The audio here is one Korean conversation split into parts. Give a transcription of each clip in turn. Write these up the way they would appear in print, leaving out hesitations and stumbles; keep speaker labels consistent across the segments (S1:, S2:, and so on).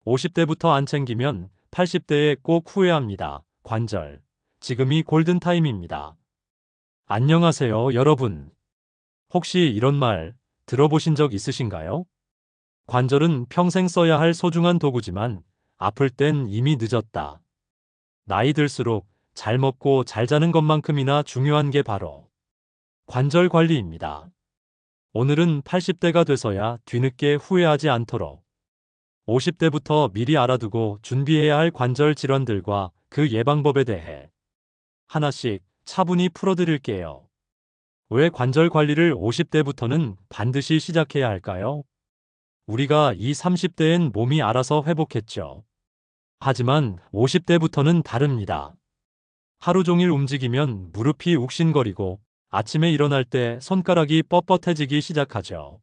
S1: 50대부터 안 챙기면 80대에 꼭 후회합니다. 관절. 지금이 골든타임입니다. 안녕하세요, 여러분. 혹시 이런 말 들어보신 적 있으신가요? 관절은 평생 써야 할 소중한 도구지만 아플 땐 이미 늦었다. 나이 들수록 잘 먹고 잘 자는 것만큼이나 중요한 게 바로 관절 관리입니다. 오늘은 80대가 돼서야 뒤늦게 후회하지 않도록 50대부터 미리 알아두고 준비해야 할 관절 질환들과 그 예방법에 대해 하나씩 차분히 풀어드릴게요. 왜 관절 관리를 50대부터는 반드시 시작해야 할까요? 우리가 이 30대엔 몸이 알아서 회복했죠. 하지만 50대부터는 다릅니다. 하루 종일 움직이면 무릎이 욱신거리고 아침에 일어날 때 손가락이 뻣뻣해지기 시작하죠.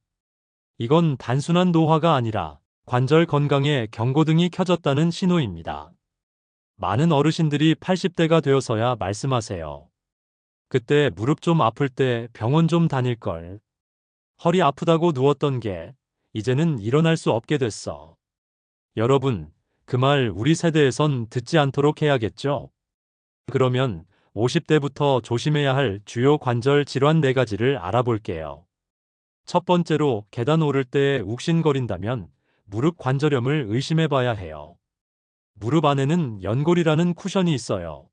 S1: 이건 단순한 노화가 아니라 관절 건강에 경고등이 켜졌다는 신호입니다. 많은 어르신들이 80대가 되어서야 말씀하세요. 그때 무릎 좀 아플 때 병원 좀 다닐걸. 허리 아프다고 누웠던 게 이제는 일어날 수 없게 됐어. 여러분, 그 말 우리 세대에선 듣지 않도록 해야겠죠? 그러면 50대부터 조심해야 할 주요 관절 질환 4가지를 알아볼게요. 첫 번째로 계단 오를 때 욱신거린다면 무릎 관절염을 의심해 봐야 해요. 무릎 안에는 연골이라는 쿠션이 있어요.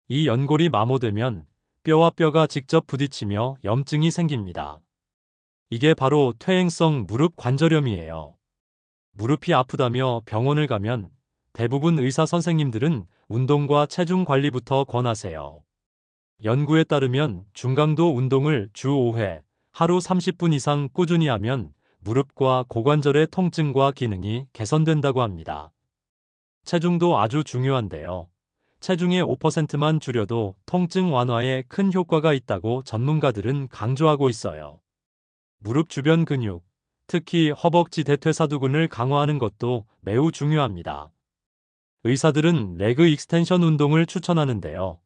S1: 이 연골이 마모되면 뼈와 뼈가 직접 부딪히며 염증이 생깁니다. 이게 바로 퇴행성 무릎 관절염이에요. 무릎이 아프다며 병원을 가면 대부분 의사 선생님들은 운동과 체중 관리부터 권하세요. 연구에 따르면 중강도 운동을 주 5회, 하루 30분 이상 꾸준히 하면 무릎과 고관절의 통증과 기능이 개선된다고 합니다. 체중도 아주 중요한데요. 체중의 5%만 줄여도 통증 완화에 큰 효과가 있다고 전문가들은 강조하고 있어요. 무릎 주변 근육, 특히 허벅지 대퇴사두근을 강화하는 것도 매우 중요합니다. 의사들은 레그 익스텐션 운동을 추천하는데요.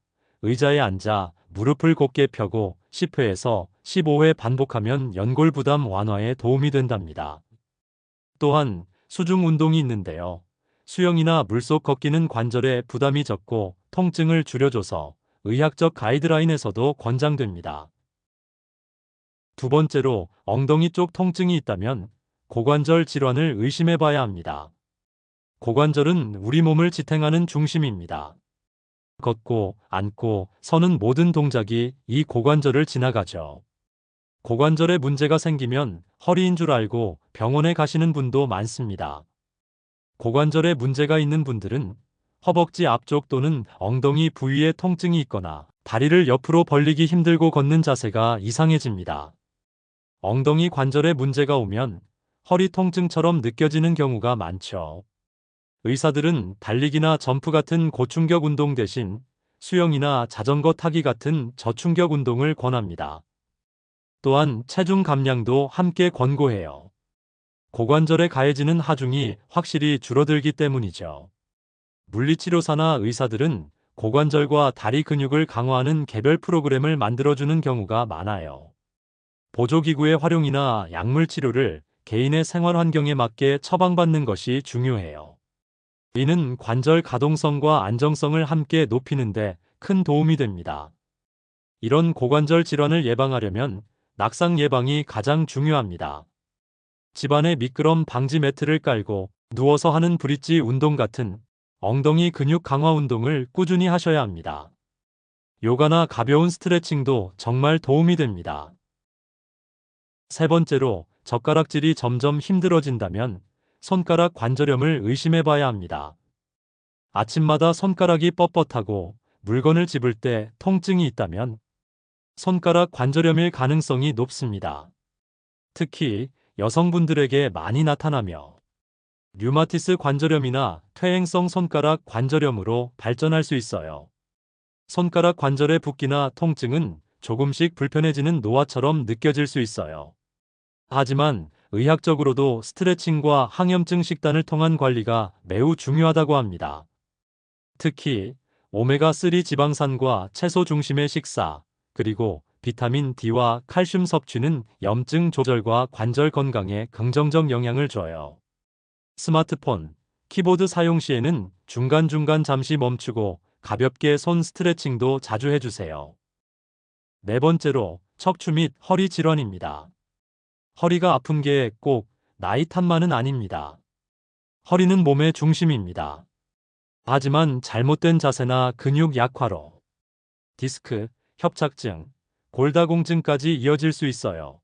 S1: 의자에 앉아 무릎을 곧게 펴고 10회에서 15회 반복하면 연골 부담 완화에 도움이 된답니다. 또한 수중 운동이 있는데요. 수영이나 물속 걷기는 관절에 부담이 적고 통증을 줄여줘서 의학적 가이드라인에서도 권장됩니다. 두 번째로 엉덩이 쪽 통증이 있다면 고관절 질환을 의심해 봐야 합니다. 고관절은 우리 몸을 지탱하는 중심입니다. 걷고, 앉고, 서는 모든 동작이 이 고관절을 지나가죠. 고관절에 문제가 생기면 허리인 줄 알고 병원에 가시는 분도 많습니다. 고관절에 문제가 있는 분들은 허벅지 앞쪽 또는 엉덩이 부위에 통증이 있거나 다리를 옆으로 벌리기 힘들고 걷는 자세가 이상해집니다. 엉덩이 관절에 문제가 오면 허리 통증처럼 느껴지는 경우가 많죠. 의사들은 달리기나 점프 같은 고충격 운동 대신 수영이나 자전거 타기 같은 저충격 운동을 권합니다. 또한 체중 감량도 함께 권고해요. 고관절에 가해지는 하중이 확실히 줄어들기 때문이죠. 물리치료사나 의사들은 고관절과 다리 근육을 강화하는 개별 프로그램을 만들어주는 경우가 많아요. 보조기구의 활용이나 약물 치료를 개인의 생활 환경에 맞게 처방받는 것이 중요해요. 이는 관절 가동성과 안정성을 함께 높이는데 큰 도움이 됩니다. 이런 고관절 질환을 예방하려면 낙상 예방이 가장 중요합니다. 집안에 미끄럼 방지 매트를 깔고 누워서 하는 브릿지 운동 같은 엉덩이 근육 강화 운동을 꾸준히 하셔야 합니다. 요가나 가벼운 스트레칭도 정말 도움이 됩니다. 세 번째로 젓가락질이 점점 힘들어진다면 손가락 관절염을 의심해 봐야 합니다. 아침마다 손가락이 뻣뻣하고 물건을 집을 때 통증이 있다면 손가락 관절염일 가능성이 높습니다. 특히 여성분들에게 많이 나타나며 류마티스 관절염이나 퇴행성 손가락 관절염으로 발전할 수 있어요. 손가락 관절의 붓기나 통증은 조금씩 불편해지는 노화처럼 느껴질 수 있어요. 하지만 의학적으로도 스트레칭과 항염증 식단을 통한 관리가 매우 중요하다고 합니다. 특히 오메가3 지방산과 채소 중심의 식사, 그리고 비타민 D와 칼슘 섭취는 염증 조절과 관절 건강에 긍정적 영향을 줘요. 스마트폰, 키보드 사용 시에는 중간중간 잠시 멈추고 가볍게 손 스트레칭도 자주 해주세요. 네 번째로 척추 및 허리 질환입니다. 허리가 아픈 게 꼭 나이 탓만은 아닙니다. 허리는 몸의 중심입니다. 하지만 잘못된 자세나 근육 약화로 디스크, 협착증, 골다공증까지 이어질 수 있어요.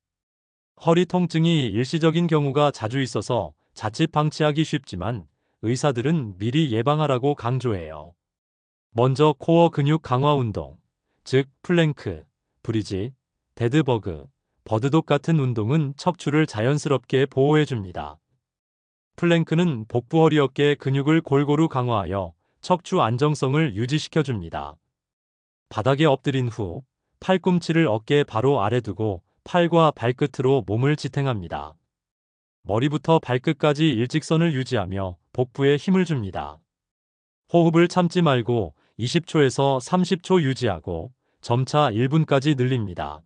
S1: 허리 통증이 일시적인 경우가 자주 있어서 자칫 방치하기 쉽지만 의사들은 미리 예방하라고 강조해요. 먼저 코어 근육 강화 운동, 즉 플랭크, 브리지, 데드버그, 버드독 같은 운동은 척추를 자연스럽게 보호해줍니다. 플랭크는 복부 허리 어깨 근육을 골고루 강화하여 척추 안정성을 유지시켜줍니다. 바닥에 엎드린 후 팔꿈치를 어깨 바로 아래 두고 팔과 발끝으로 몸을 지탱합니다. 머리부터 발끝까지 일직선을 유지하며 복부에 힘을 줍니다. 호흡을 참지 말고 20초에서 30초 유지하고 점차 1분까지 늘립니다.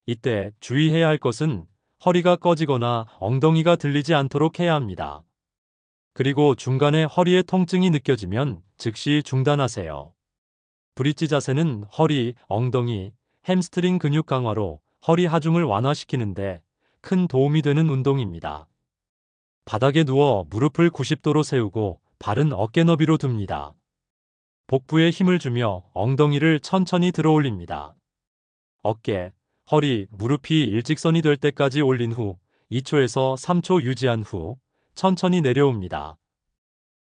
S1: 이때 주의해야 할 것은 허리가 꺼지거나 엉덩이가 들리지 않도록 해야 합니다. 그리고 중간에 허리에 통증이 느껴지면 즉시 중단하세요. 브릿지 자세는 허리, 엉덩이, 햄스트링 근육 강화로 허리 하중을 완화시키는데 큰 도움이 되는 운동입니다. 바닥에 누워 무릎을 90도로 세우고 발은 어깨 너비로 둡니다. 복부에 힘을 주며 엉덩이를 천천히 들어 올립니다. 어깨, 허리, 무릎이 일직선이 될 때까지 올린 후 2초에서 3초 유지한 후 천천히 내려옵니다.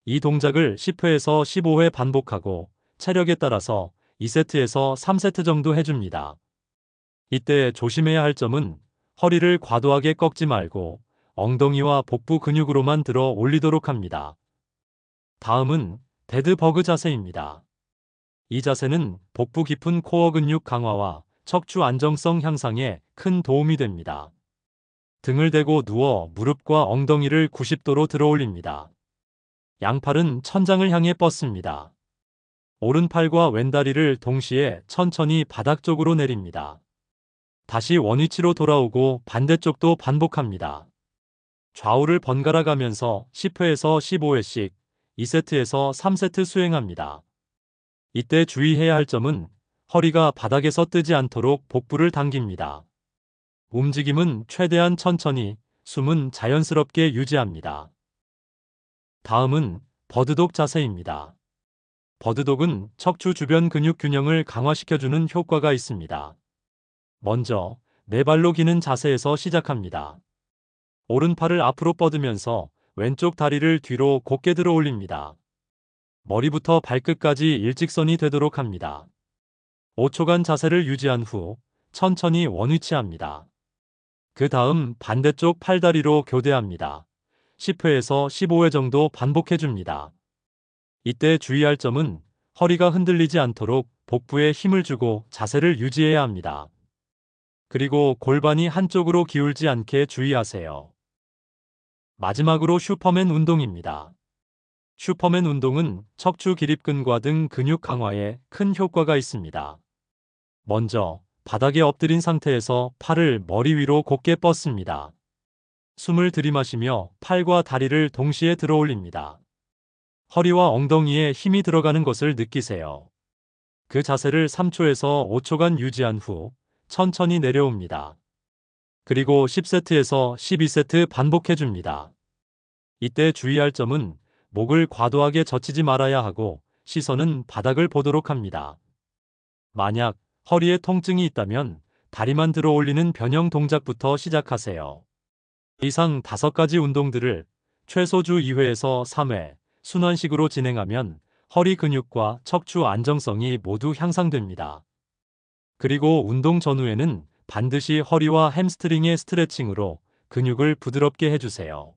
S1: 이 동작을 10회에서 15회 반복하고 체력에 따라서 2세트에서 3세트 정도 해줍니다. 이때 조심해야 할 점은 허리를 과도하게 꺾지 말고 엉덩이와 복부 근육으로만 들어 올리도록 합니다. 다음은 데드버그 자세입니다. 이 자세는 복부 깊은 코어 근육 강화와 척추 안정성 향상에 큰 도움이 됩니다. 등을 대고 누워 무릎과 엉덩이를 90도로 들어 올립니다. 양팔은 천장을 향해 뻗습니다. 오른팔과 왼다리를 동시에 천천히 바닥 쪽으로 내립니다. 다시 원위치로 돌아오고 반대쪽도 반복합니다. 좌우를 번갈아 가면서 10회에서 15회씩 2세트에서 3세트 수행합니다. 이때 주의해야 할 점은 허리가 바닥에서 뜨지 않도록 복부를 당깁니다. 움직임은 최대한 천천히, 숨은 자연스럽게 유지합니다. 다음은 버드독 자세입니다. 버드독은 척추 주변 근육 균형을 강화시켜주는 효과가 있습니다. 먼저 네 발로 기는 자세에서 시작합니다. 오른팔을 앞으로 뻗으면서 왼쪽 다리를 뒤로 곧게 들어 올립니다. 머리부터 발끝까지 일직선이 되도록 합니다. 5초간 자세를 유지한 후 천천히 원위치합니다. 그 다음 반대쪽 팔다리로 교대합니다. 10회에서 15회 정도 반복해줍니다. 이때 주의할 점은 허리가 흔들리지 않도록 복부에 힘을 주고 자세를 유지해야 합니다. 그리고 골반이 한쪽으로 기울지 않게 주의하세요. 마지막으로 슈퍼맨 운동입니다. 슈퍼맨 운동은 척추 기립근과 등 근육 강화에 큰 효과가 있습니다. 먼저 바닥에 엎드린 상태에서 팔을 머리 위로 곧게 뻗습니다. 숨을 들이마시며 팔과 다리를 동시에 들어 올립니다. 허리와 엉덩이에 힘이 들어가는 것을 느끼세요. 그 자세를 3초에서 5초간 유지한 후 천천히 내려옵니다. 그리고 10세트에서 12세트 반복해줍니다. 이때 주의할 점은 목을 과도하게 젖히지 말아야 하고 시선은 바닥을 보도록 합니다. 만약 허리에 통증이 있다면 다리만 들어 올리는 변형 동작부터 시작하세요. 이상 5가지 운동들을 최소 주 2회에서 3회 순환식으로 진행하면 허리 근육과 척추 안정성이 모두 향상됩니다. 그리고 운동 전후에는 반드시 허리와 햄스트링의 스트레칭으로 근육을 부드럽게 해주세요.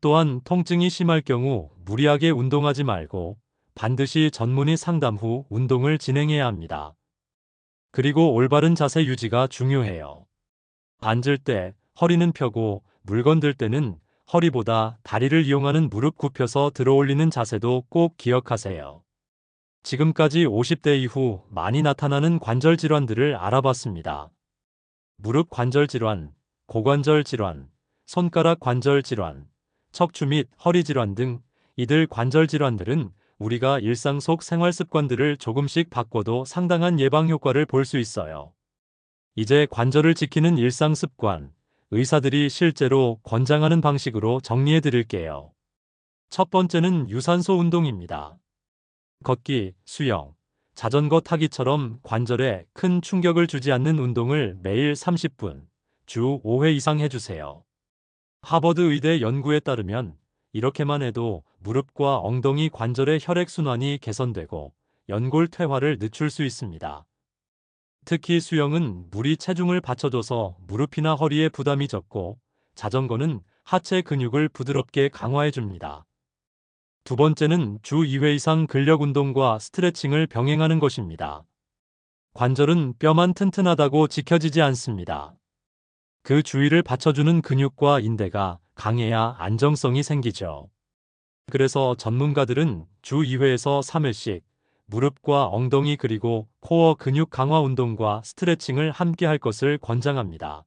S1: 또한 통증이 심할 경우 무리하게 운동하지 말고 반드시 전문의 상담 후 운동을 진행해야 합니다. 그리고 올바른 자세 유지가 중요해요. 앉을 때 허리는 펴고 물건 들 때는 허리보다 다리를 이용하는 무릎 굽혀서 들어 올리는 자세도 꼭 기억하세요. 지금까지 50대 이후 많이 나타나는 관절 질환들을 알아봤습니다. 무릎 관절 질환, 고관절 질환, 손가락 관절 질환, 척추 및 허리 질환 등 이들 관절 질환들은 우리가 일상 속 생활 습관들을 조금씩 바꿔도 상당한 예방 효과를 볼 수 있어요. 이제 관절을 지키는 일상 습관, 의사들이 실제로 권장하는 방식으로 정리해 드릴게요. 첫 번째는 유산소 운동입니다. 걷기, 수영, 자전거 타기처럼 관절에 큰 충격을 주지 않는 운동을 매일 30분, 주 5회 이상 해주세요. 하버드 의대 연구에 따르면 이렇게만 해도 무릎과 엉덩이 관절의 혈액순환이 개선되고 연골 퇴화를 늦출 수 있습니다. 특히 수영은 물이 체중을 받쳐줘서 무릎이나 허리에 부담이 적고 자전거는 하체 근육을 부드럽게 강화해줍니다. 두 번째는 주 2회 이상 근력 운동과 스트레칭을 병행하는 것입니다. 관절은 뼈만 튼튼하다고 지켜지지 않습니다. 그 주위를 받쳐주는 근육과 인대가 강해야 안정성이 생기죠. 그래서 전문가들은 주 2회에서 3회씩 무릎과 엉덩이 그리고 코어 근육 강화 운동과 스트레칭을 함께 할 것을 권장합니다.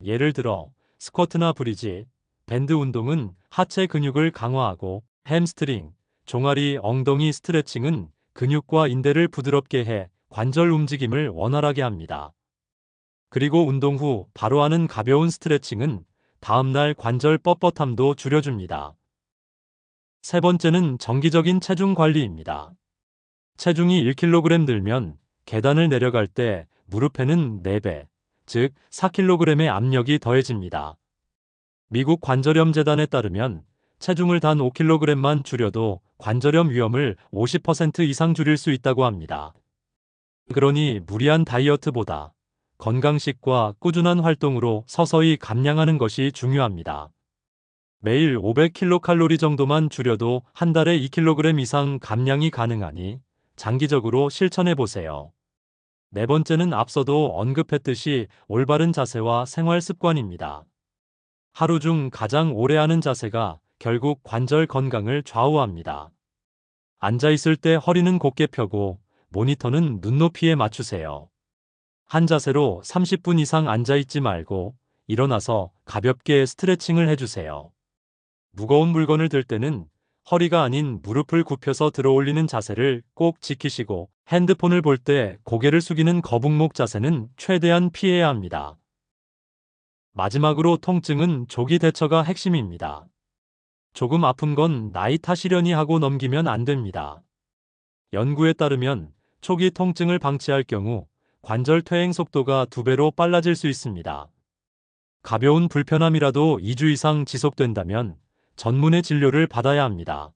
S1: 예를 들어 스쿼트나 브리지, 밴드 운동은 하체 근육을 강화하고 햄스트링, 종아리, 엉덩이 스트레칭은 근육과 인대를 부드럽게 해 관절 움직임을 원활하게 합니다. 그리고 운동 후 바로 하는 가벼운 스트레칭은 다음날 관절 뻣뻣함도 줄여줍니다. 세 번째는 정기적인 체중 관리입니다. 체중이 1kg 들면 계단을 내려갈 때 무릎에는 4배, 즉 4kg의 압력이 더해집니다. 미국 관절염 재단에 따르면 체중을 단 5kg만 줄여도 관절염 위험을 50% 이상 줄일 수 있다고 합니다. 그러니 무리한 다이어트보다 건강식과 꾸준한 활동으로 서서히 감량하는 것이 중요합니다. 매일 500kcal 정도만 줄여도 한 달에 2kg 이상 감량이 가능하니 장기적으로 실천해 보세요. 네 번째는 앞서도 언급했듯이 올바른 자세와 생활 습관입니다. 하루 중 가장 오래 하는 자세가 결국 관절 건강을 좌우합니다. 앉아 있을 때 허리는 곧게 펴고 모니터는 눈높이에 맞추세요. 한 자세로 30분 이상 앉아 있지 말고 일어나서 가볍게 스트레칭을 해주세요. 무거운 물건을 들 때는 허리가 아닌 무릎을 굽혀서 들어 올리는 자세를 꼭 지키시고 핸드폰을 볼 때 고개를 숙이는 거북목 자세는 최대한 피해야 합니다. 마지막으로 통증은 조기 대처가 핵심입니다. 조금 아픈 건 나이 탓이려니 하고 넘기면 안 됩니다. 연구에 따르면 초기 통증을 방치할 경우 관절 퇴행 속도가 2배로 빨라질 수 있습니다. 가벼운 불편함이라도 2주 이상 지속된다면 전문의 진료를 받아야 합니다.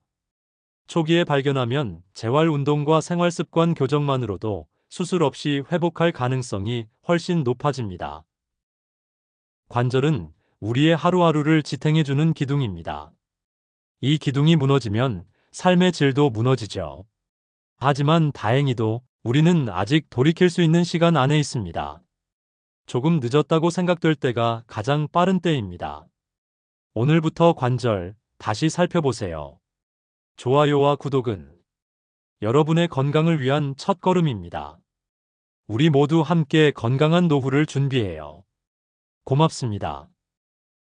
S1: 초기에 발견하면 재활 운동과 생활 습관 교정만으로도 수술 없이 회복할 가능성이 훨씬 높아집니다. 관절은 우리의 하루하루를 지탱해주는 기둥입니다. 이 기둥이 무너지면 삶의 질도 무너지죠. 하지만 다행히도 우리는 아직 돌이킬 수 있는 시간 안에 있습니다. 조금 늦었다고 생각될 때가 가장 빠른 때입니다. 오늘부터 관절 다시 살펴보세요. 좋아요와 구독은 여러분의 건강을 위한 첫걸음입니다. 우리 모두 함께 건강한 노후를 준비해요. 고맙습니다.